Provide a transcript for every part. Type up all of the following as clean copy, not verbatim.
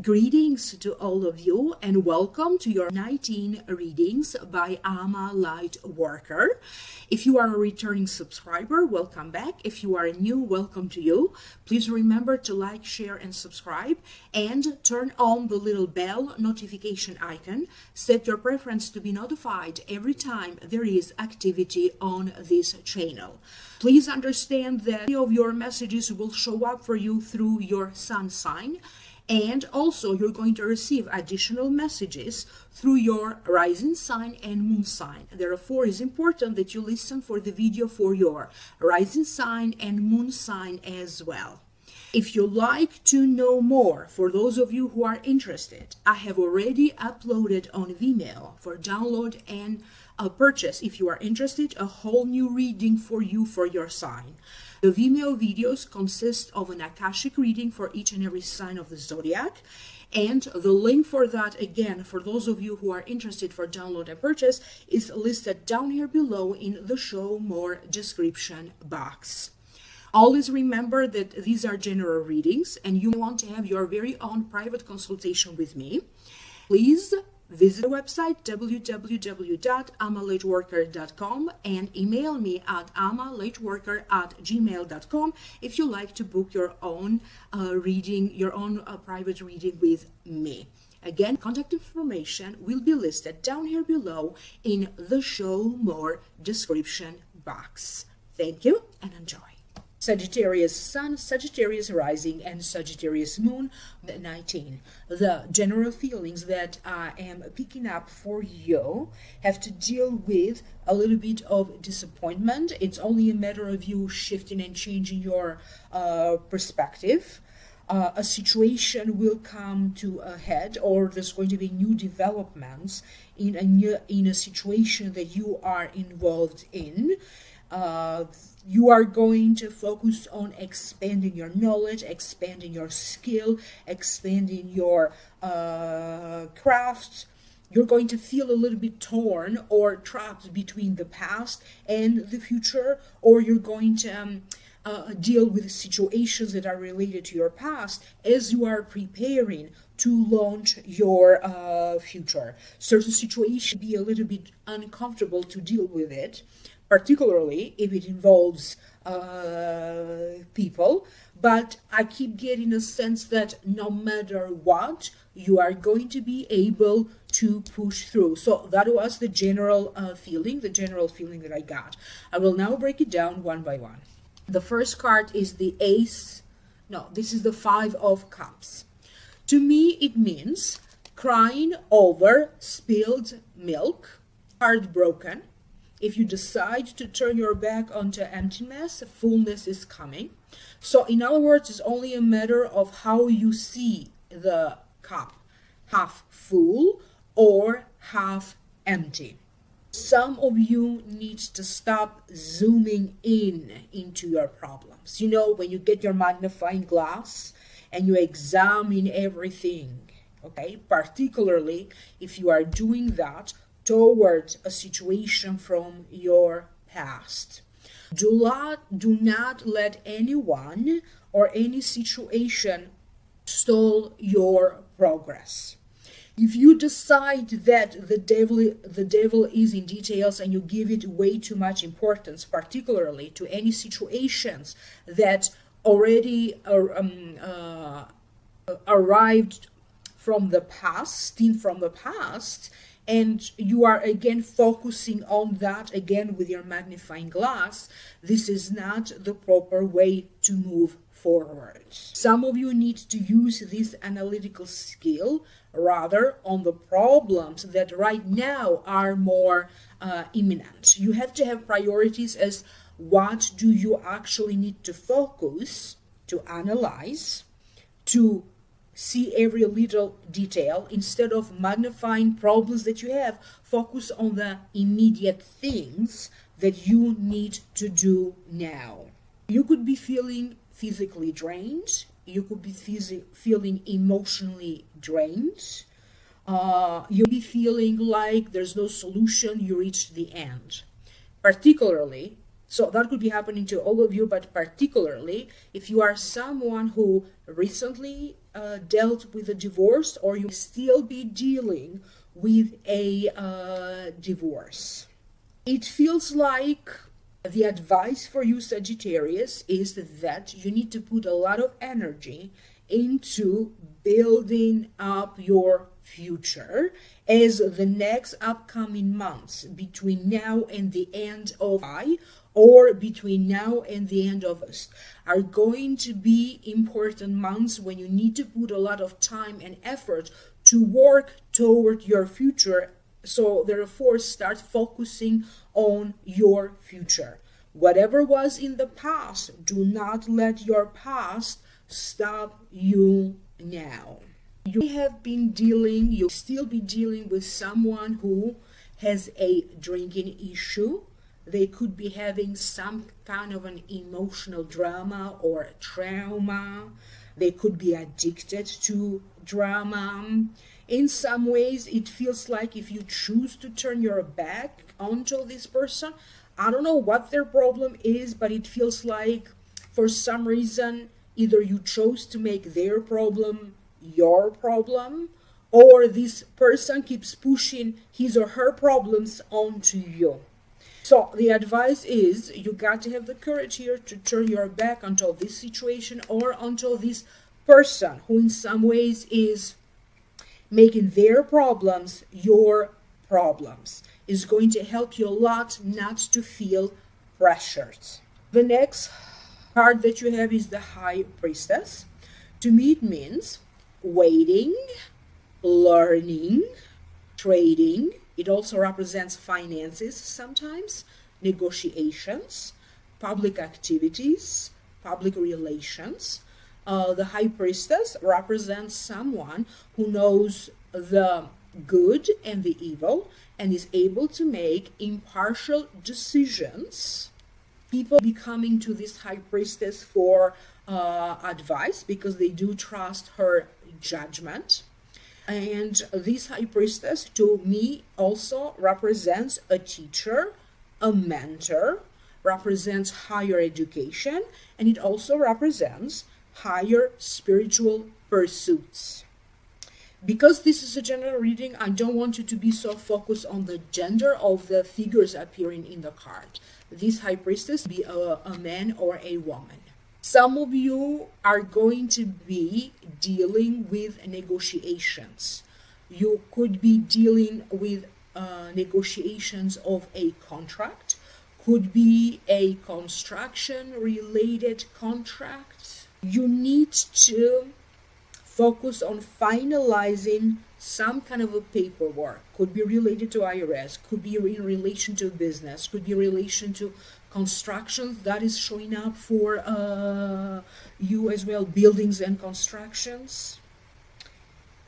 Greetings to all of you and welcome to your 19 readings by Ama Lightworker. If you are a returning subscriber, welcome back. If you are new, welcome to you. Please remember to like, share and subscribe and turn on the little bell notification icon. Set your preference to be notified every time there is activity on this channel. Please understand that any of your messages will show up for you through your sun sign. And also you're going to receive additional messages through your rising sign and moon sign. Therefore, it's important that you listen for the video for your rising sign and moon sign as well. If you like to know more, for those of you who are interested, I have already uploaded on Vimeo for download and purchase, if you are interested, a whole new reading for you for your sign. The Vimeo videos consist of an Akashic reading for each and every sign of the zodiac, and the link for that, again, for those of you who are interested for download and purchase, is listed down here below in the show more description box. Always remember that these are general readings and you want to have your very own private consultation with me. Please visit the website www.amalightworker.com and email me at amalightworker@gmail.com if you like to book your own reading, your own private reading with me. Again, contact information will be listed down here below in the show more description box. Thank you and enjoy. Sagittarius Sun, Sagittarius Rising, and Sagittarius Moon, 19. The general feelings that I am picking up for you have to deal with a little bit of disappointment. It's only a matter of you shifting and changing your perspective. A situation will come to a head, or there's going to be new developments in a situation that you are involved in. You are going to focus on expanding your knowledge, expanding your skill, expanding your craft. You're going to feel a little bit torn or trapped between the past and the future, or you're going to deal with situations that are related to your past as you are preparing to launch your future. Certain situations be a little bit uncomfortable to deal with it, particularly if it involves people, but I keep getting a sense that no matter what, you are going to be able to push through. So that was the general feeling that I got. I will now break it down one by one. The first card is the this is the Five of Cups. To me, it means crying over spilled milk, heartbroken. If you decide to turn your back onto emptiness, fullness is coming. So in other words, it's only a matter of how you see the cup, half full or half empty. Some of you need to stop zooming into your problems. You know, when you get your magnifying glass and you examine everything, okay? Particularly if you are doing that towards a situation from your past. Do not let anyone or any situation stall your progress. If you decide that the devil is in details and you give it way too much importance, particularly to any situations that already arrived from the past, seen from the past, and you are again focusing on that again with your magnifying glass, this is not the proper way to move forward. Some of you need to use this analytical skill rather on the problems that right now are more imminent. You have to have priorities as what do you actually need to focus, to analyze, to see every little detail. Instead of magnifying problems that you have, focus on the immediate things that you need to do now. You could be feeling physically drained. You could be feeling emotionally drained. You'll be feeling like there's no solution, you reached the end. particularly, so that could be happening to all of you, but particularly if you are someone who recently dealt with a divorce, or you still be dealing with a divorce. It feels like the advice for you, Sagittarius, is that you need to put a lot of energy into building up your future, as the next upcoming months between now and the end of July, or between now and the end of August, are going to be important months when you need to put a lot of time and effort to work toward your future. So therefore, start focusing on your future. Whatever was in the past, do not let your past stop you now. You have been dealing, you'll still be dealing with someone who has a drinking issue. They could be having some kind of an emotional drama or trauma. They could be addicted to drama. In some ways, it feels like if you choose to turn your back onto this person, I don't know what their problem is, but it feels like for some reason, either you chose to make their problem your problem, or this person keeps pushing his or her problems onto you. So the advice is you got to have the courage here to turn your back onto this situation or onto this person who in some ways is making their problems your problems. Is going to help you a lot not to feel pressured. The next card that you have is the High Priestess. To me it means waiting, learning, trading. It also represents finances sometimes, negotiations, public activities, public relations. The High Priestess represents someone who knows the good and the evil and is able to make impartial decisions. People be coming to this High Priestess for advice because they do trust her judgment. And this High Priestess to me also represents a teacher, a mentor, represents higher education, and it also represents higher spiritual pursuits. Because this is a general reading, I don't want you to be so focused on the gender of the figures appearing in the card. This High Priestess be a man or a woman. Some of you are going to be dealing with negotiations. You could be dealing with negotiations of a contract, could be a construction-related contract. You need to focus on finalizing some kind of a paperwork. Could be related to IRS, could be in relation to business, could be in relation to constructions that is showing up for you as well, buildings and constructions.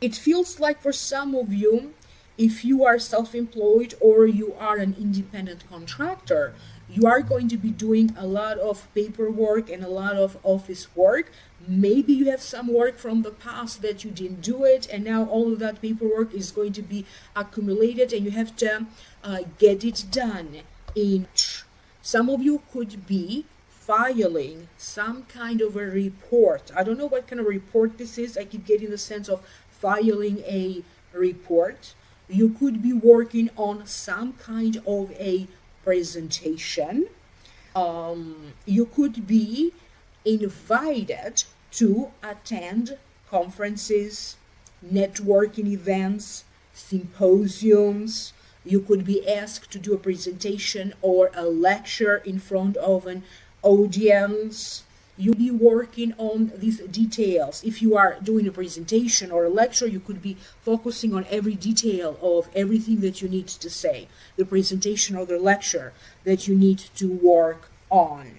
It feels like for some of you, if you are self-employed or you are an independent contractor, you are going to be doing a lot of paperwork and a lot of office work. Maybe you have some work from the past that you didn't do it, and now all of that paperwork is going to be accumulated and you have to get it done. Some of you could be filing some kind of a report. I don't know what kind of report this is. I keep getting the sense of filing a report. You could be working on some kind of a presentation. You could be invited to attend conferences, networking events, symposiums. You could be asked to do a presentation or a lecture in front of an audience. You'll be working on these details. If you are doing a presentation or a lecture, you could be focusing on every detail of everything that you need to say, the presentation or the lecture that you need to work on.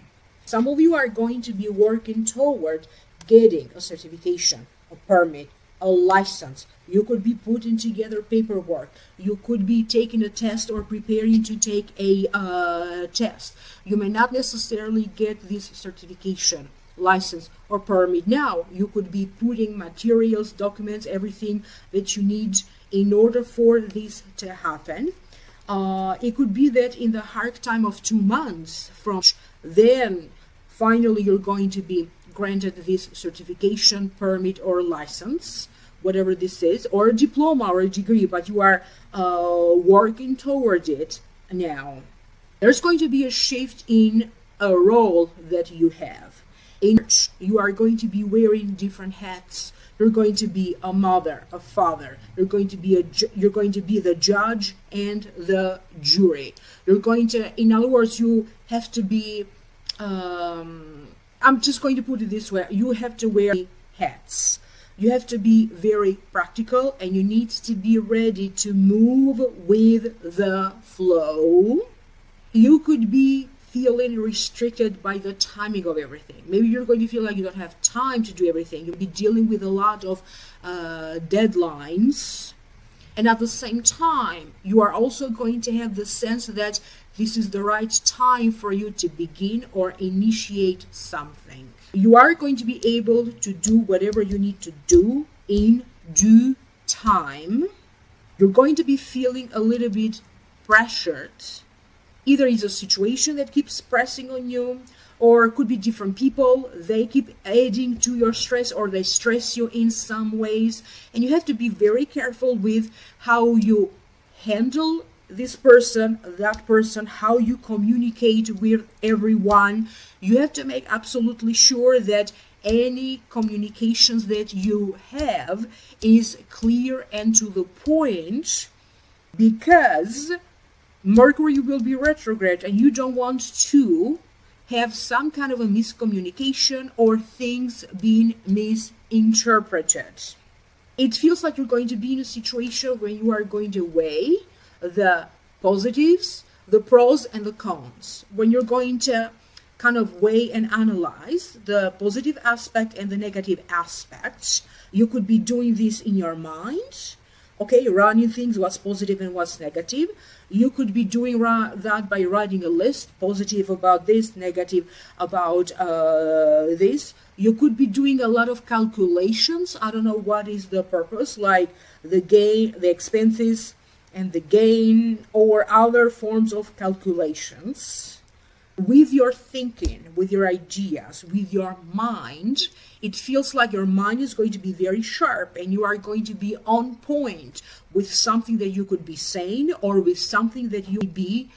Some of you are going to be working toward getting a certification, a permit, a license. You could be putting together paperwork. You could be taking a test or preparing to take a test. You may not necessarily get this certification, license, or permit now. You could be putting materials, documents, everything that you need in order for this to happen. It could be that in the archetype of 2 months from then, finally you're going to be granted this certification, permit, or license, whatever this is, or a diploma or a degree, but you are working toward it now. There's going to be a shift in a role that you have. In church, you are going to be wearing different hats. You're going to be a mother, a father. You're going to be the judge and the jury. You're going to, in other words, you have to be. I'm just going to put it this way: you have to wear hats. You have to be very practical, and you need to be ready to move with the flow. You could be feeling restricted by the timing of everything. Maybe you're going to feel like you don't have time to do everything. You'll be dealing with a lot of deadlines. And at the same time, you are also going to have the sense that this is the right time for you to begin or initiate something. You are going to be able to do whatever you need to do in due time. You're going to be feeling a little bit pressured. Either it's a situation that keeps pressing on you, or it could be different people. They keep adding to your stress, or they stress you in some ways. And you have to be very careful with how you handle this person, that person, how you communicate with everyone. You have to make absolutely sure that any communications that you have is clear and to the point, because Mercury will be retrograde and you don't want to have some kind of a miscommunication or things being misinterpreted. It feels like you're going to be in a situation where you are going to weigh the positives, the pros and the cons. When you're going to kind of weigh and analyze the positive aspect and the negative aspects, you could be doing this in your mind. Okay, running things, what's positive and what's negative. You could be doing that by writing a list, positive about this, negative about this. You could be doing a lot of calculations. I don't know what is the purpose, like the gain, the expenses, and the gain, or other forms of calculations. With your thinking, with your ideas, with your mind, it feels like your mind is going to be very sharp and you are going to be on point with something that you could be saying or with something that you would be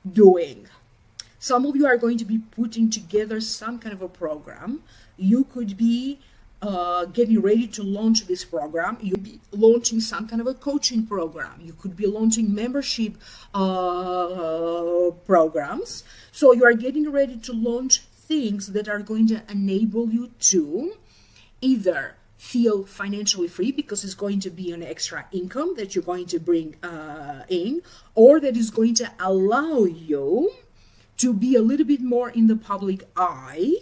doing. Some of you are going to be putting together some kind of a program. You could be getting ready to launch this program. You'll be launching some kind of a coaching program. You could be launching membership programs. So you are getting ready to launch things that are going to enable you to either feel financially free because it's going to be an extra income that you're going to bring in, or that is going to allow you to be a little bit more in the public eye,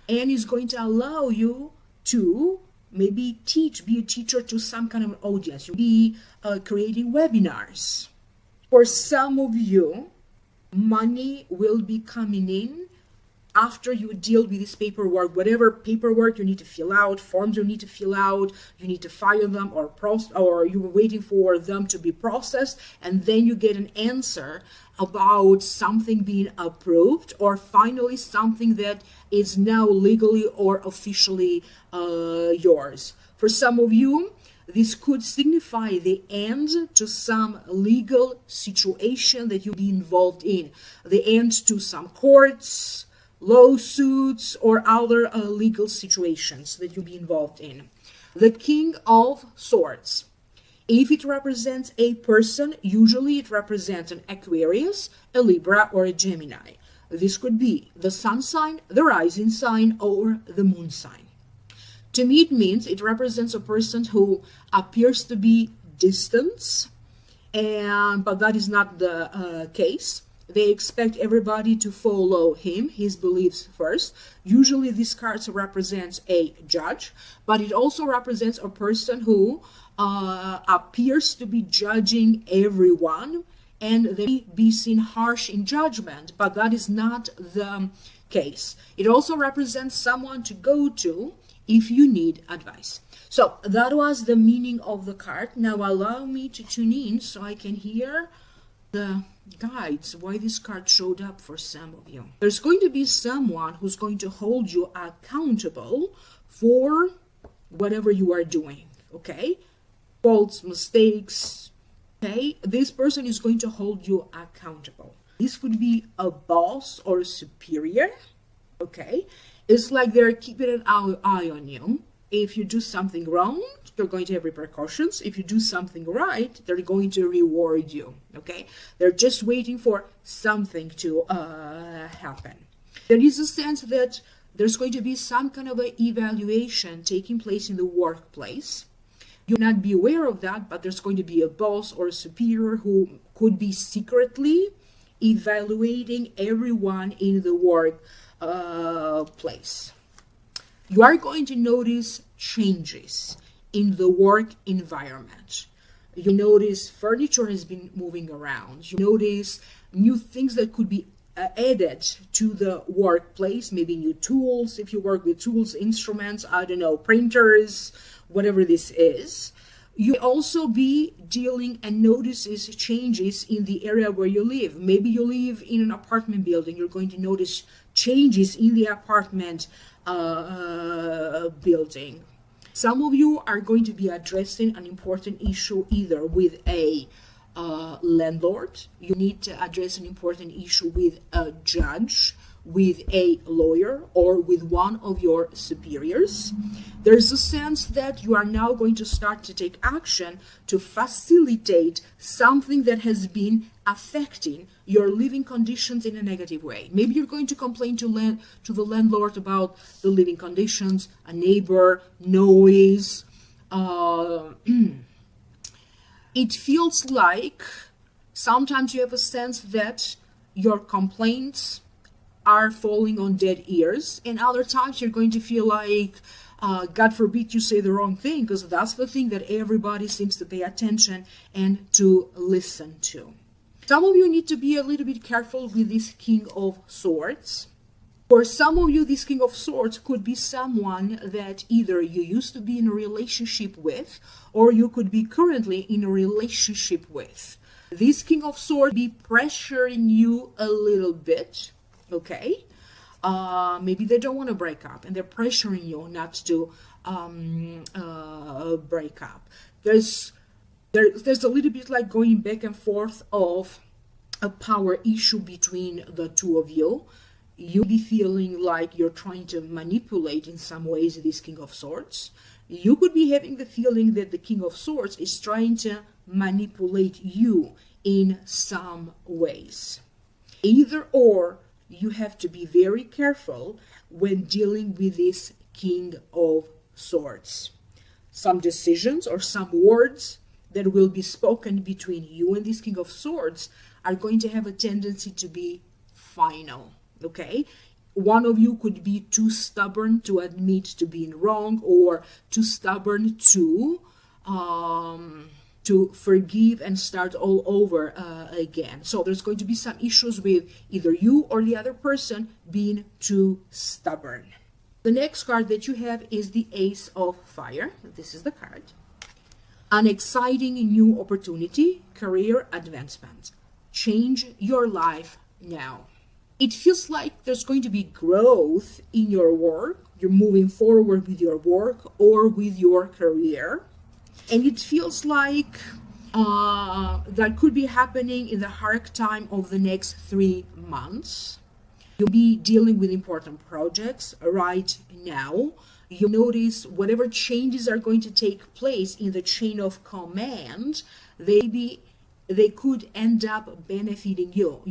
and is going to allow you to maybe be a teacher to some kind of an audience. You'll be creating webinars. For some of you, money will be coming in after you deal with this paperwork, whatever paperwork you need to fill out, forms you need to fill out, you need to file them or you're waiting for them to be processed, and then you get an answer about something being approved, or finally something that is now legally or officially yours. For some of you, this could signify the end to some legal situation that you'll be involved in, the end to some courts, lawsuits, or other legal situations that you'll be involved in. The King of Swords. If it represents a person, usually it represents an Aquarius, a Libra, or a Gemini. This could be the sun sign, the rising sign, or the moon sign. To me, it means it represents a person who appears to be distant, but that is not the case. They expect everybody to follow him, his beliefs first. Usually this card represents a judge, but it also represents a person who appears to be judging everyone, and they may be seen harsh in judgment, but that is not the case. It also represents someone to go to if you need advice. So that was the meaning of the card. Now allow me to tune in so I can hear the guides why this card showed up for some of you. There's going to be someone who's going to hold you accountable for whatever you are doing, okay? Faults, mistakes, okay? This person is going to hold you accountable. This could be a boss or a superior, okay? It's like they're keeping an eye on you. If you do something wrong, you're going to have repercussions. If you do something right, they're going to reward you, okay? They're just waiting for something to happen. There is a sense that there's going to be some kind of an evaluation taking place in the workplace. You may not be aware of that, but there's going to be a boss or a superior who could be secretly evaluating everyone in the workplace. You are going to notice changes in the work environment. You notice furniture has been moving around. You notice new things that could be added to the workplace, maybe new tools, if you work with tools, instruments, I don't know, printers, whatever this is. You also be dealing and notices changes in the area where you live. Maybe you live in an apartment building. You're going to notice changes in the apartment building. Some of you are going to be addressing an important issue either with a landlord. You need to address an important issue with a judge, with a lawyer, or with one of your superiors. There's a sense that you are now going to start to take action to facilitate something that has been affecting your living conditions in a negative way. Maybe you're going to complain to the landlord about the living conditions, a neighbor, noise. It feels like sometimes you have a sense that your complaints are falling on dead ears, and other times you're going to feel like, God forbid you say the wrong thing, because that's the thing that everybody seems to pay attention and to listen to. Some of you need to be a little bit careful with this King of Swords. For some of you, this King of Swords could be someone that either you used to be in a relationship with, or you could be currently in a relationship with. This King of Swords be pressuring you a little bit, okay? Maybe they don't want to break up and they're pressuring you not to break up. There's a little bit like going back and forth of a power issue between the two of you. You'll be feeling like you're trying to manipulate in some ways this King of Swords. You could be having the feeling that the King of Swords is trying to manipulate you in some ways. Either or, you have to be very careful when dealing with this King of Swords. Some decisions or some words that will be spoken between you and this King of Swords are going to have a tendency to be final, okay? One of you could be too stubborn to admit to being wrong, or too stubborn to forgive and start all over again. So there's going to be some issues with either you or the other person being too stubborn. The next card that you have is the Ace of Fire. This is the card. An exciting new opportunity, career advancement. Change your life now. It feels like there's going to be growth in your work. You're moving forward with your work or with your career. And it feels like that could be happening in the hard time of the next 3 months. You'll be dealing with important projects right now. You notice whatever changes are going to take place in the chain of command, they could end up benefiting you.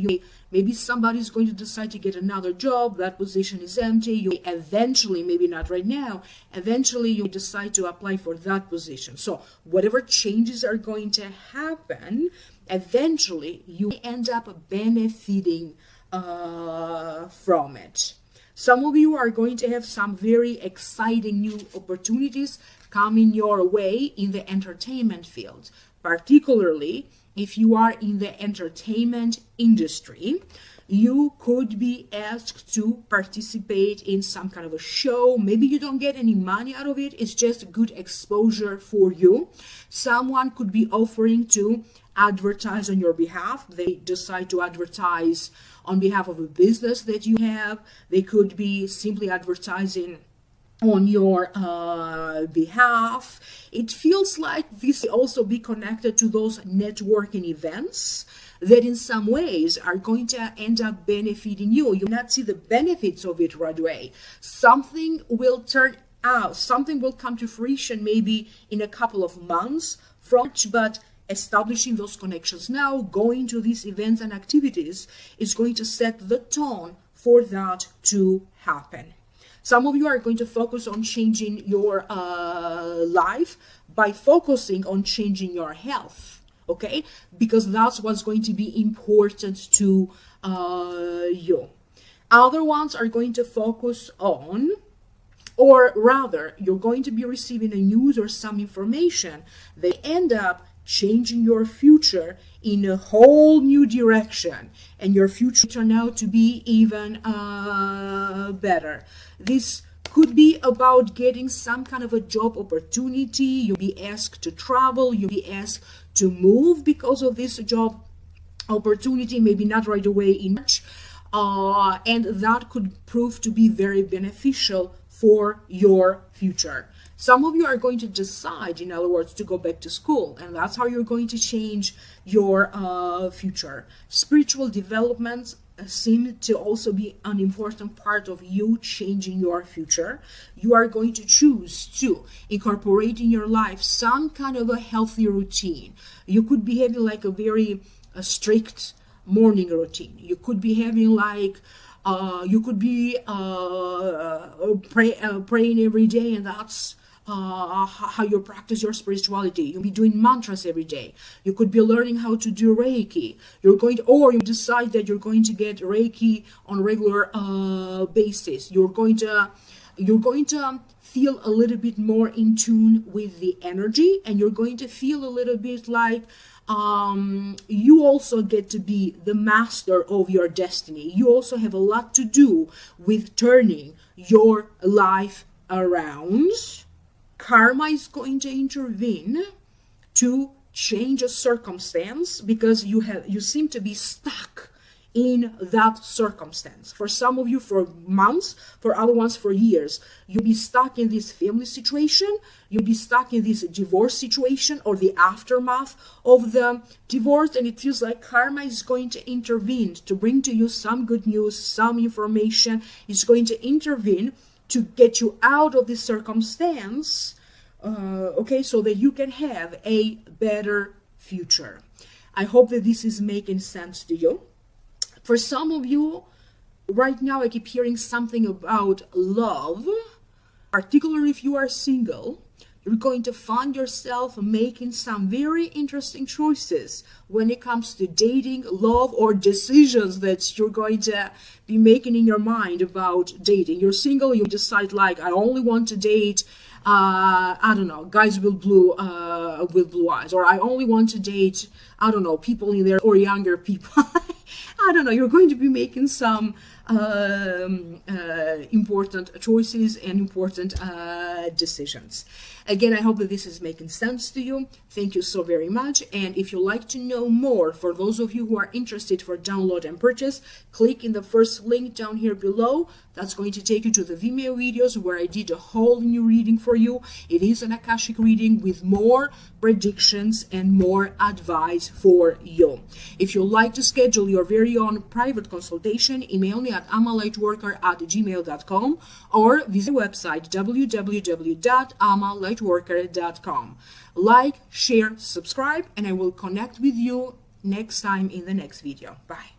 Maybe somebody's going to decide to get another job. That position is empty. You eventually, maybe not right now, eventually you decide to apply for that position. So whatever changes are going to happen, eventually you end up benefiting from it. Some of you are going to have some very exciting new opportunities coming your way in the entertainment field, particularly if you are in the entertainment industry. you could be asked to participate in some kind of a show. Maybe you don't get any money out of it. It's just good exposure for you. Someone could be offering to advertise on your behalf. They decide to advertise on behalf of a business that you have. They could be simply advertising on your behalf. It feels like this will also be connected to those networking events that in some ways are going to end up benefiting you. You will not see the benefits of it right away. Something will turn out, something will come to fruition maybe in a couple of months from, but establishing those connections now, going to these events and activities is going to set the tone for that to happen. Some of you are going to focus on changing your life by focusing on changing your health, okay? Because that's what's going to be important to you. Other ones are going to focus on, or rather, you're going to be receiving a news or some information. They end up changing your future in a whole new direction, and your future turn out to be even better. This could be about getting some kind of a job opportunity. You'll be asked to travel, you'll be asked to move because of this job opportunity, maybe not right away in March, and that could prove to be very beneficial for your future. Some of you are going to decide, in other words, to go back to school, and that's how you're going to change your future. Spiritual developments seem to also be an important part of you changing your future. You are going to choose to incorporate in your life some kind of a healthy routine. You could be having like a very strict morning routine. You could be having like you could be praying every day, and that's how you practice your spirituality. You'll be doing mantras every day. You could be learning how to do Reiki. Or you decide that you're going to get Reiki on a regular basis. You're going to feel a little bit more in tune with the energy, and you're going to feel a little bit like you also get to be the master of your destiny. You also have a lot to do with turning your life around. Karma is going to intervene to change a circumstance because you seem to be stuck in that circumstance. For some of you for months, for other ones for years. You'll be stuck in this family situation, you'll be stuck in this divorce situation or the aftermath of the divorce, and it feels like karma is going to intervene to bring to you some good news, some information. It's going to intervene to get you out of this circumstance, okay, so that you can have a better future. I hope that this is making sense to you. For some of you, right now I keep hearing something about love, particularly if you are single. You're going to find yourself making some very interesting choices when it comes to dating, love, or decisions that you're going to be making in your mind about dating. You're single, you decide like, I only want to date, I don't know, guys with blue eyes, or I only want to date, I don't know, people in there, or younger people. I don't know, you're going to be making some important choices and important decisions. Again, I hope that this is making sense to you. Thank you so very much. And if you'd like to know more, for those of you who are interested for download and purchase, click in the first link down here below. That's going to take you to the Vimeo videos where I did a whole new reading for you. It is an Akashic reading with more predictions and more advice for you. If you'd like to schedule your very own private consultation, email me at amalightworker@gmail.com or visit the website www.amalightworker.com. Like, share, subscribe, and I will connect with you next time in the next video. Bye.